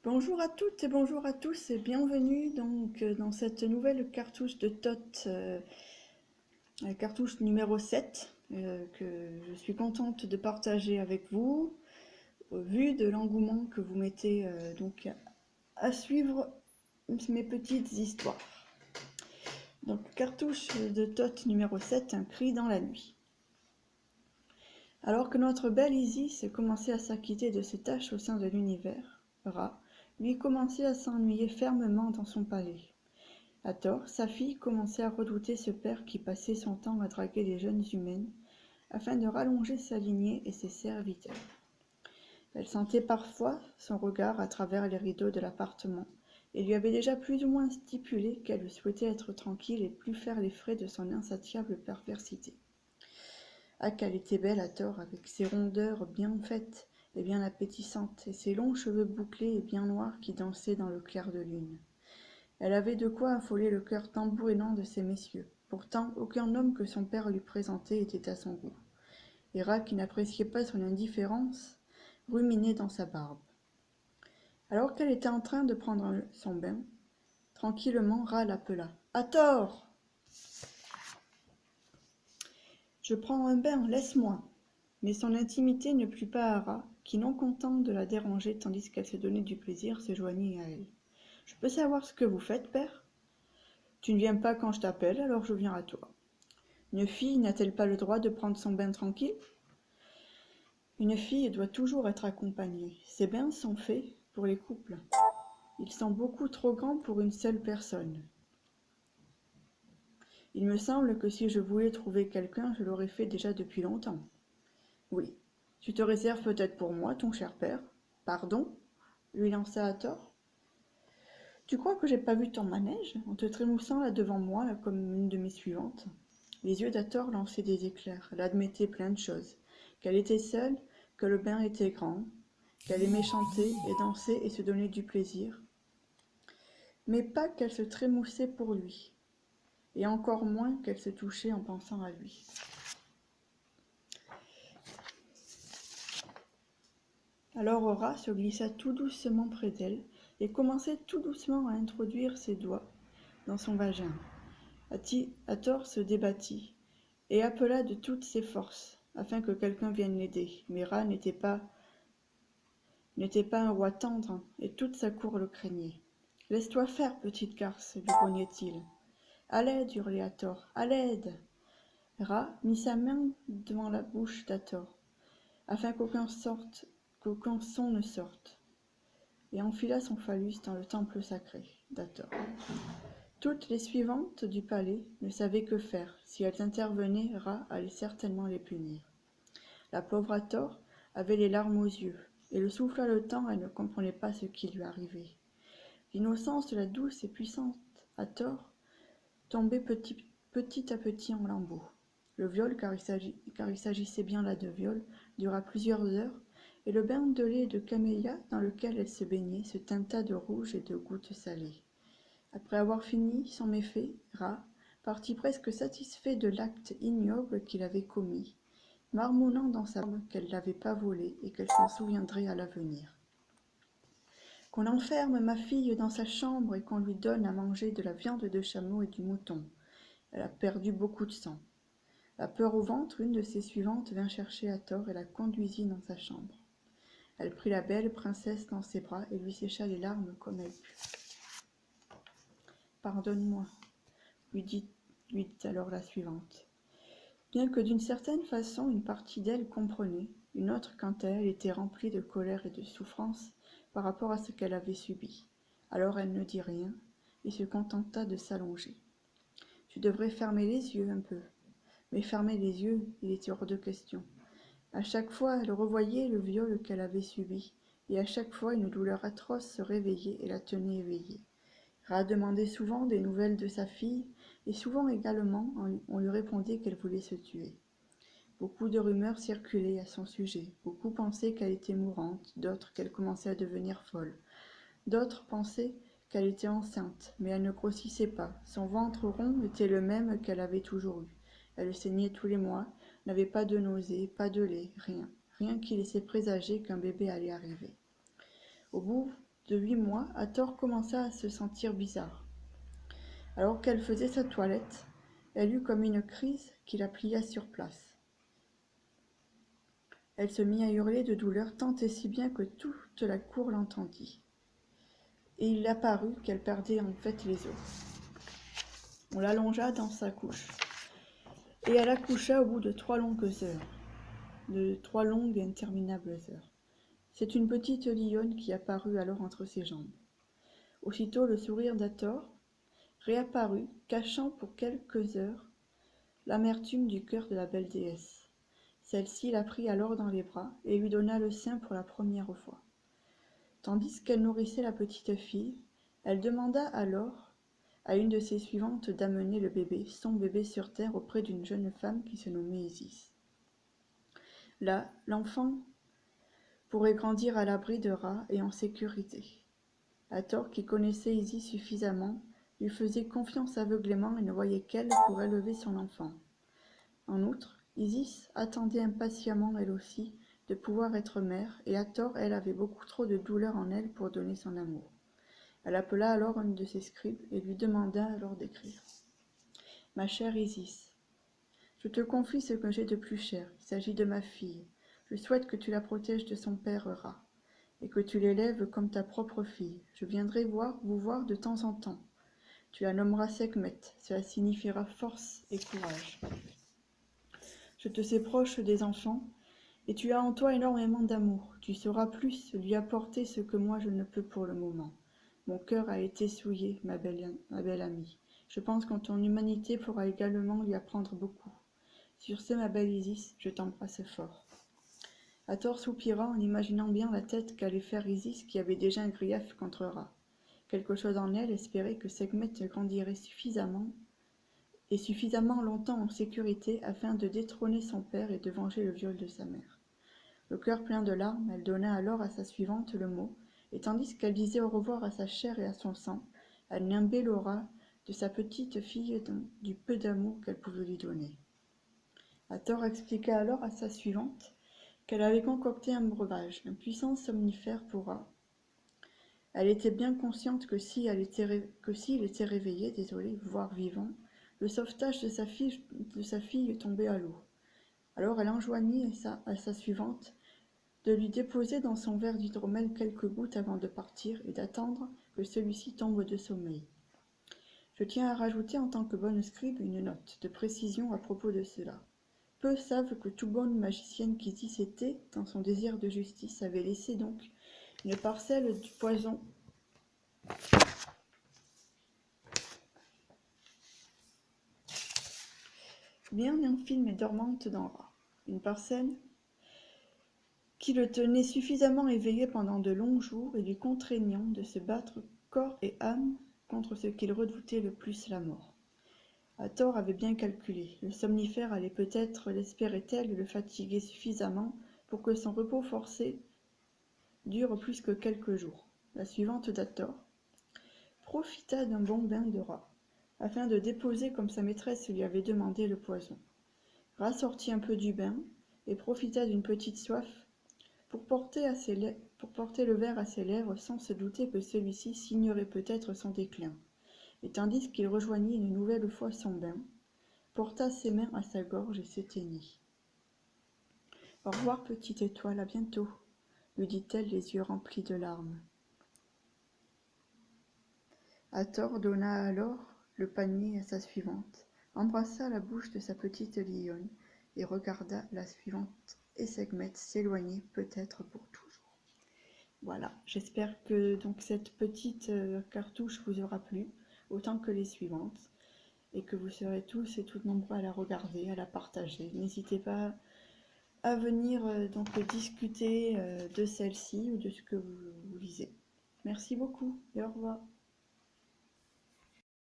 Bonjour à toutes et bonjour à tous et bienvenue dans cette nouvelle cartouche de Tot, la cartouche numéro 7 que je suis contente de partager avec vous au vu de l'engouement que vous mettez à suivre mes petites histoires. Donc cartouche de Tot numéro 7, un cri dans la nuit. Alors que notre belle Isis commençait à s'acquitter de ses tâches au sein de l'univers, Ra, lui commençait à s'ennuyer fermement dans son palais. Hathor, sa fille, commençait à redouter ce père qui passait son temps à draguer les jeunes humaines afin de rallonger sa lignée et ses serviteurs. Elle sentait parfois son regard à travers les rideaux de l'appartement et lui avait déjà plus ou moins stipulé qu'elle souhaitait être tranquille et plus faire les frais de son insatiable perversité. Ah, qu'elle était belle Hathor, avec ses rondeurs bien faites et bien appétissantes, et ses longs cheveux bouclés et bien noirs qui dansaient dans le clair de lune. Elle avait de quoi affoler le cœur tambourinant de ces messieurs. Pourtant, aucun homme que son père lui présentait était à son goût. Et Ra, qui n'appréciait pas son indifférence, ruminait dans sa barbe. Alors qu'elle était en train de prendre son bain, tranquillement Ra l'appela. « Hathor ! Je prends un bain, laisse-moi !» Mais son intimité ne plut pas à Ra, qui, non content de la déranger tandis qu'elle se donnait du plaisir, se joignit à elle. « Je peux savoir ce que vous faites, père ? » « Tu ne viens pas quand je t'appelle, alors je viens à toi. » Une fille n'a-t-elle pas le droit de prendre son bain tranquille ? Une fille doit toujours être accompagnée. Ces bains sont faits pour les couples. Ils sont beaucoup trop grands pour une seule personne. Il me semble que si je voulais trouver quelqu'un, je l'aurais fait déjà depuis longtemps. Oui, tu te réserves peut-être pour moi, ton cher père. Pardon ? Lui lança Hathor. Tu crois que j'ai pas vu ton manège, en te trémoussant là devant moi, là, comme une de mes suivantes ? Les yeux d'Hathor lançaient des éclairs. Elle admettait plein de choses. Qu'elle était seule, que le bain était grand, qu'elle aimait chanter et danser et se donner du plaisir. Mais pas qu'elle se trémoussait pour lui, et encore moins qu'elle se touchait en pensant à lui. Alors Ra se glissa tout doucement près d'elle et commençait tout doucement à introduire ses doigts dans son vagin. Hathor se débattit et appela de toutes ses forces afin que quelqu'un vienne l'aider. Mais Ra n'était pas un roi tendre, et toute sa cour le craignait. « Laisse-toi faire, petite garce, lui grognait-il. « À l'aide, hurlait Hathor, à l'aide !» Ra mit sa main devant la bouche d'Hathor, afin qu'aucun son ne sorte, et enfila son phallus dans le temple sacré d'Hathor. Toutes les suivantes du palais ne savaient que faire. Si elles intervenaient, Ra allait certainement les punir. La pauvre Hathor avait les larmes aux yeux, et le souffle haletant, elle ne comprenait pas ce qui lui arrivait. L'innocence de la douce et puissante Hathor tombait petit à petit en lambeaux. Le viol, car il s'agissait bien là de viol, dura plusieurs heures, et le bain de lait de camélia dans lequel elle se baignait se teinta de rouge et de gouttes salées. Après avoir fini son méfait, Ra partit presque satisfait de l'acte ignoble qu'il avait commis, marmonnant dans sa âme qu'elle l'avait pas volé et qu'elle s'en souviendrait à l'avenir. Qu'on enferme ma fille dans sa chambre et qu'on lui donne à manger de la viande de chameau et du mouton. Elle a perdu beaucoup de sang. La peur au ventre, une de ses suivantes vint chercher Hathor et la conduisit dans sa chambre. Elle prit la belle princesse dans ses bras et lui sécha les larmes comme elle put. « Pardonne-moi, lui dit alors la suivante. Bien que d'une certaine façon une partie d'elle comprenait, une autre quant à elle était remplie de colère et de souffrance par rapport à ce qu'elle avait subi. Alors elle ne dit rien et se contenta de s'allonger. Tu devrais fermer les yeux un peu. Mais fermer les yeux, il était hors de question. À chaque fois, elle revoyait le viol qu'elle avait subi, et à chaque fois une douleur atroce se réveillait et la tenait éveillée. Ra demandait souvent des nouvelles de sa fille, et souvent également on lui répondait qu'elle voulait se tuer. Beaucoup de rumeurs circulaient à son sujet. Beaucoup pensaient qu'elle était mourante, d'autres qu'elle commençait à devenir folle. D'autres pensaient qu'elle était enceinte, mais elle ne grossissait pas. Son ventre rond était le même qu'elle avait toujours eu. Elle saignait tous les mois, n'avait pas de nausées, pas de lait, rien qui laissait présager qu'un bébé allait arriver. Au bout de 8 mois, Hathor commença à se sentir bizarre. Alors qu'elle faisait sa toilette, elle eut comme une crise qui la plia sur place. Elle se mit à hurler de douleur tant et si bien que toute la cour l'entendit. Et il apparut qu'elle perdait en fait les os. On l'allongea dans sa couche, et elle accoucha au bout de 3 longues et interminables heures. C'est une petite lionne qui apparut alors entre ses jambes. Aussitôt le sourire d'Hathor réapparut, cachant pour quelques heures l'amertume du cœur de la belle déesse. Celle-ci la prit alors dans les bras et lui donna le sein pour la première fois. Tandis qu'elle nourrissait la petite fille, elle demanda alors à une de ses suivantes d'amener le bébé, son bébé sur terre, auprès d'une jeune femme qui se nommait Isis. Là, l'enfant pourrait grandir à l'abri de Ra et en sécurité. Hathor, qui connaissait Isis suffisamment, lui faisait confiance aveuglément et ne voyait qu'elle pour élever son enfant. En outre, Isis attendait impatiemment elle aussi de pouvoir être mère, et Hathor, elle, avait beaucoup trop de douleur en elle pour donner son amour. Elle appela alors un de ses scribes et lui demanda alors d'écrire. « Ma chère Isis, je te confie ce que j'ai de plus cher, il s'agit de ma fille. Je souhaite que tu la protèges de son père Ra, et que tu l'élèves comme ta propre fille. Je viendrai vous voir de temps en temps. Tu la nommeras Sekhmet, cela signifiera force et courage. Je te sais proche des enfants, et tu as en toi énormément d'amour. Tu sauras plus lui apporter ce que moi je ne peux pour le moment. Mon cœur a été souillé, ma belle amie. Je pense que ton humanité pourra également lui apprendre beaucoup. Sur ce, ma belle Isis, je t'embrasse fort. » Hathor soupira en imaginant bien la tête qu'allait faire Isis, qui avait déjà un grief contre Ra. Quelque chose en elle espérait que Sekhmet grandirait suffisamment longtemps en sécurité afin de détrôner son père et de venger le viol de sa mère. Le cœur plein de larmes, elle donna alors à sa suivante le mot, et tandis qu'elle disait au revoir à sa chair et à son sang, elle nimbait l'aura de sa petite fille du peu d'amour qu'elle pouvait lui donner. Hathor expliqua alors à sa suivante qu'elle avait concocté un breuvage, un puissant somnifère pour Ra. Elle était bien consciente que s'il était réveillé, voire vivant, le sauvetage de sa fille tombait à l'eau. Alors elle enjoignit à sa suivante de lui déposer dans son verre d'hydromel quelques gouttes avant de partir et d'attendre que celui-ci tombe de sommeil. Je tiens à rajouter en tant que bonne scribe une note de précision à propos de cela. Peu savent que toute bonne magicienne qu'Isis était, dans son désir de justice, avait laissé donc une parcelle du poison bien infime et dormante dans Ra. Une parcelle qui le tenait suffisamment éveillé pendant de longs jours et lui contraignant de se battre corps et âme contre ce qu'il redoutait le plus, la mort. Hathor avait bien calculé. Le somnifère allait peut-être, l'espérait-elle, le fatiguer suffisamment pour que son repos forcé dure plus que quelques jours. La suivante d'Hathor profita d'un bon bain de Ra, afin de déposer comme sa maîtresse lui avait demandé le poison. Ra sortit un peu du bain et profita d'une petite soif pour porter le verre à ses lèvres sans se douter que celui-ci signerait peut-être son déclin. Et tandis qu'il rejoignit une nouvelle fois son bain, porta ses mains à sa gorge et s'éteignit. « Au revoir, petite étoile, à bientôt, » lui dit-elle, les yeux remplis de larmes. Hathor donna alors le panier à sa suivante, embrassa la bouche de sa petite lionne et regarda la suivante et Sekhmet s'éloigner peut-être pour toujours. Voilà, j'espère que donc cette petite cartouche vous aura plu, autant que les suivantes, et que vous serez tous et toutes nombreux à la regarder, à la partager. N'hésitez pas à venir donc discuter de celle-ci ou de ce que vous lisez. Merci beaucoup et au revoir.